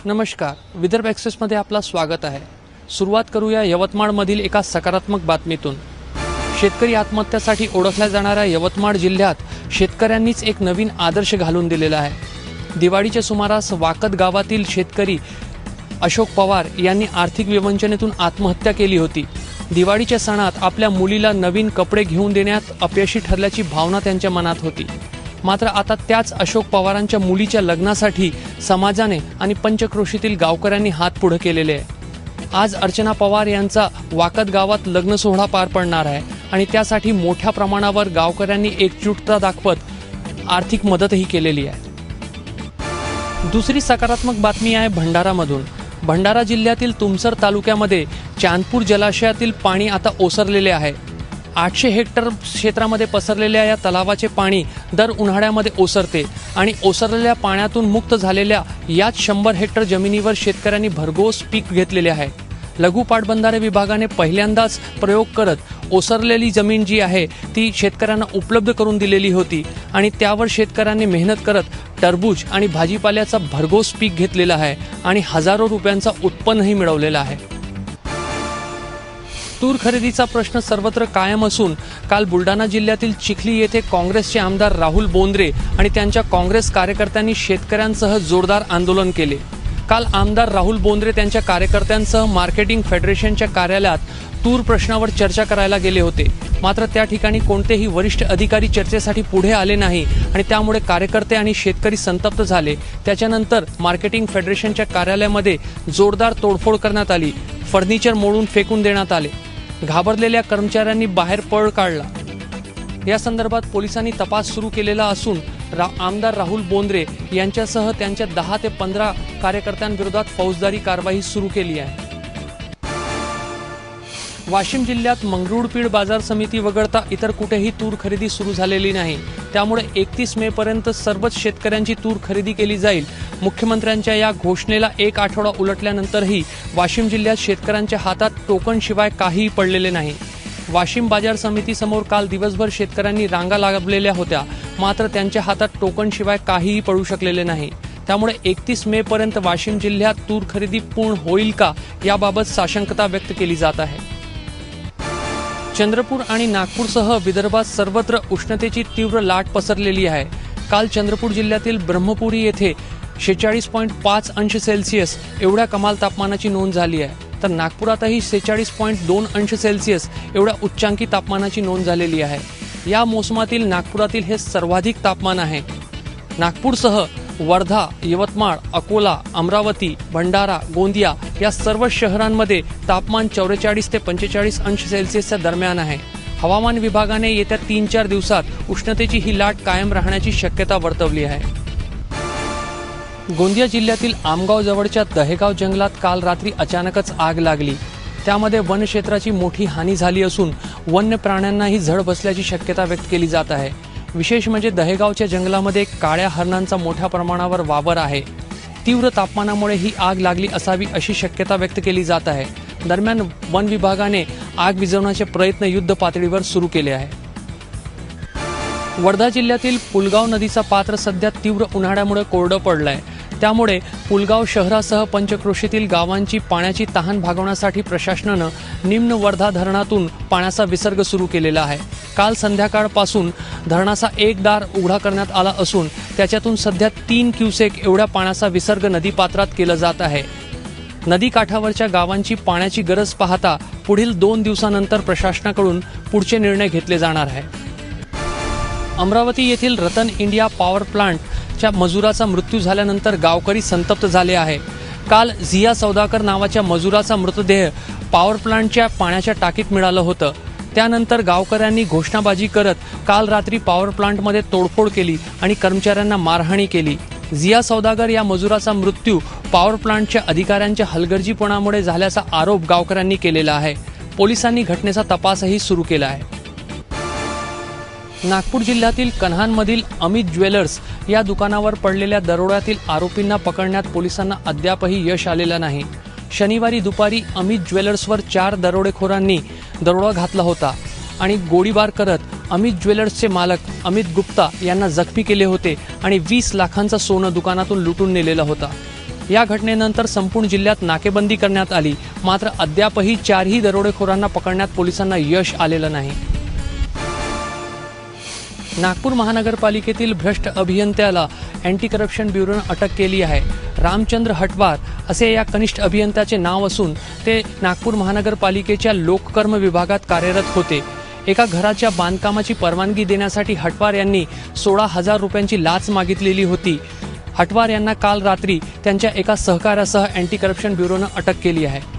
नमस्कार, विदर्भ एक्सप्रेसमध्ये आपलं स्वागत आहे। सुरुवात करूया यवतमाळमधील एका सकारात्मक बातमीतून। शेतकरी आत्महत्यासाठी ओळखल्या जाणाऱ्या यवतमाळ जिल्ह्यात शेतकऱ्यांनीच एक नवीन आदर्श घालून दिलेला आहे। दिवाळीच्या सुमारास वाकद गावातील शेतकरी अशोक पवार यांनी आर्थिक विवंचनेतून आत्महत्या केली होती। दिवाळीच्या सणात आपल्या मुलीला नवीन कपडे घेऊन देण्यात अपयशी ठरल्याची भावना त्यांच्या मनात होती। मात्र आता त्याच अशोक पवारांच्या मुलीच्या लग्नासाठी समाजाने आणि पंचक्रोशीतील गावकऱ्यांनी हात पुढे केलेले आहे। आज अर्चना पवार यांचा वाकद गावात लग्न सोहळा पार पडणार आहे आणि त्यासाठी मोठ्या प्रमाणावर गावकऱ्यांनी एकजुटता दाखवत आर्थिक मदतही केलेली आहे। दुसरी सकारात्मक बातमी आहे भंडारामधून। भंडारा जिल्ह्यातील तुमसर तालुक्यामध्ये चांदपूर जलाशयातील पाणी आता ओसरलेले आहे। 800 हेक्टर क्षेत्रामध्ये पसरलेल्या या तलावाचे पाणी दर उन्हाळ्यामध्ये ओसरते आणि ओसरलेल्या पाण्यातून मुक्त झालेल्या याच 100 हेक्टर जमिनीवर शेतकऱ्यांनी भरघोस पीक घेतलेले आहे। लघु पाटबंधारे विभागाने पहिल्यांदाच प्रयोग करत ओसरलेली जमीन जी आहे ती शेतकऱ्यांना उपलब्ध करून दिलेली होती आणि त्यावर शेतकऱ्यांनी मेहनत करत टरबूज आणि भाजीपाल्याचा भरघोस पीक घेतलेला आहे आणि हजारो रुपयांचा उत्पन्नही मिळवलेला आहे। तूर खरेदीचा प्रश्न सर्वत्र कायम असून काल बुलढाणा जिल्ह्यातील चिखली येथे काँग्रेसचे आमदार राहुल बोंद्रे आणि त्यांच्या काँग्रेस कार्यकर्त्यांनी शेतकऱ्यांसह जोरदार आंदोलन केले। काल आमदार राहुल बोंद्रे त्यांच्या कार्यकर्त्यांसह मार्केटिंग फेडरेशनच्या कार्यालयात तूर प्रश्नावर चर्चा करायला गेले होते। मात्र त्या ठिकाणी कोणतेही वरिष्ठ अधिकारी चर्चेसाठी पुढे आले नाही आणि त्यामुळे कार्यकर्ते आणि शेतकरी संतप्त झाले। त्याच्यानंतर मार्केटिंग फेडरेशनच्या कार्यालयामध्ये जोरदार तोडफोड करण्यात आली। फर्निचर मोडून फेकून देण्यात आले। घाबरलेल्या कर्मचाऱ्यांनी बाहेर पळ काढला। या संदर्भात पोलिसांनी तपास सुरू केलेला असून आमदार राहुल बोंद्रे यांच्यासह त्यांच्या 10 ते 15 कार्यकर्त्यांविरोधात फौजदारी कारवाई सुरू केली आहे। वाशिम जिल्ह्यात मंगरुळपीर बाजार समिती वगळता इतर कुठेही तूर खरेदी सुरू झालेली नाही। त्यामुळे 31 मे पर्यंत सर्वच शेतकऱ्यांची तूर खरेदी केली जाईल। मुख्यमंत्र्यांच्या या घोषणेला एक आठवडा उलटल्यानंतरही वाशिम जिल्ह्यात शेतकऱ्यांच्या हातात टोकन शिवाय काहीही पडलेले नाही। वाशिम बाजार समिती समोर काल दिवसभर शेतकऱ्यांनी रांगा लावलेल्या होत्या, मात्र त्यांच्या हातात टोकन शिवाय काहीही पडू शकलेले नाही। त्यामुळे 31 मे पर्यंत वाशिम जिल्ह्यात तूर खरेदी पूर्ण होईल का याबाबत साशंकता व्यक्त केली जात आहे। चंद्रपूर आणि नागपूरसह विदर्भात सर्वत्र उष्णतेची तीव्र लाट पसरलेली आहे। काल चंद्रपूर जिल्ह्यातील ब्रह्मपुरी येथे 46.5 अंश सेल्सिअस एवढ्या कमाल तापमानाची नोंद झाली आहे, तर नागपुरातही 46.2 अंश सेल्सिअस एवढ्या उच्चांकी तापमानाची नोंद झालेली आहे। या मोसमातील नागपुरातील हे सर्वाधिक तापमान आहे। नागपूरसह वर्धा, यवतमाळ, अकोला, अमरावती, भंडारा, गोंदिया या सर्व शहरांमध्ये तापमान 44 ते 45 अंश सेल्सिअसच्या दरम्यान आहे। हवामान विभागाने येत्या 3-4 दिवसात उष्णतेची ही लाट कायम राहण्याची शक्यता वर्तवली आहे। गोंदिया जिल्ह्यातील आमगाव जवळच्या दहेगाव जंगलात काल रात्री अचानकच आग लागली। त्यामध्ये वनक्षेत्राची मोठी हानी झाली असून वन्य प्राण्यांनाही झळ बसल्याची शक्यता व्यक्त केली जात आहे। विशेष म्हणजे दहेगावच्या जंगलामध्ये काळ्या हरणांचा मोठ्या प्रमाणावर वावर आहे। तीव्र तापमानामुळे ही आग लागली असावी अशी शक्यता व्यक्त केली जात आहे। दरम्यान वन विभागाने आग विझवण्याचे प्रयत्न युद्ध पातळीवर सुरू केले आहे। वर्धा जिल्ह्यातील पुलगाव नदीचा पात्र सध्या तीव्र उन्हाळ्यामुळे कोरडं पडलंय। त्यामुळे पुलगाव शहरासह पंचक्रोशीतील गावांची पाण्याची तहान भागवण्यासाठी प्रशासनानं निम्न वर्धा धरणातून पाण्याचा विसर्ग सुरू केलेला आहे। काल संध्याकाळपासून धरणाचा एक दार उघडा करण्यात आला असून त्याच्यातून सध्या 3 क्युसेक एवढ्या पाण्याचा विसर्ग नदीपात्रात केला जात आहे। नदी काठावरच्या गावांची पाण्याची गरज पाहता पुढील 2 दिवसानंतर प्रशासनाकडून पुढचे निर्णय घेतले जाणार आहे। अमरावती येथील रतन इंडिया पॉवर प्लांटच्या मजुराचा मृत्यू झाल्यानंतर गावकरी संतप्त झाले आहे। काल झिया सौदाकर नावाच्या मजुराचा मृतदेह पॉवर प्लांटच्या पाण्याच्या टाकीत मिळालं होतं। त्यानंतर गावकऱ्यांनी घोषणाबाजी करत काल रात्री पॉवर प्लांटमध्ये तोडफोड केली आणि कर्मचाऱ्यांना मारहाणी केली। झिया सौदागर या मजुराचा मृत्यू पॉवर प्लांटच्या अधिकाऱ्यांच्या हलगर्जीपणामुळे झाल्याचा आरोप गावकऱ्यांनी केलेला आहे। पोलिसांनी घटनेचा तपासही सुरू केला आहे। नागपूर जिल्ह्यातील कन्हानमधील अमित ज्वेलर्स या दुकानावर पडलेल्या दरोड्यातील आरोपींना पकडण्यात पोलिसांना अद्यापही यश आलेलं नाही। शनिवारी दुपारी अमित ज्वेलर्सवर 4 दरोडेखोरांनी दरोडा घातला होता आणि गोळीबार करत अमित ज्वेलर्सचे मालक अमित गुप्ता यांना जखमी केले होते आणि 20 लाखांचा सोनं दुकानातून लुटून नेलेला होता। या घटनेनंतर संपूर्ण जिल्ह्यात नाकेबंदी करण्यात आली, मात्र अद्यापही 4ही दरोडेखोरांना पकडण्यात पोलिसांना यश आलेलं नाही. नागपूर महानगरपालिकेतील भ्रष्ट अभियंत्याला अँटी करप्शन ब्युरोनं अटक केली आहे. रामचंद्र हटवार असे या कनिष्ठ अभियंत्याचे नाव असून ते नागपूर महानगरपालिकेच्या लोककर्म विभागात कार्यरत होते. एका घराच्या बांधकामाची परवानगी देण्यासाठी हटवार यांनी 16,000 रुपयांची लाच मागितलेली होती. हटवार यांना काल रात्री त्यांच्या एका सहकाऱ्यासह अँटी करप्शन ब्युरोनं अटक केली आहे.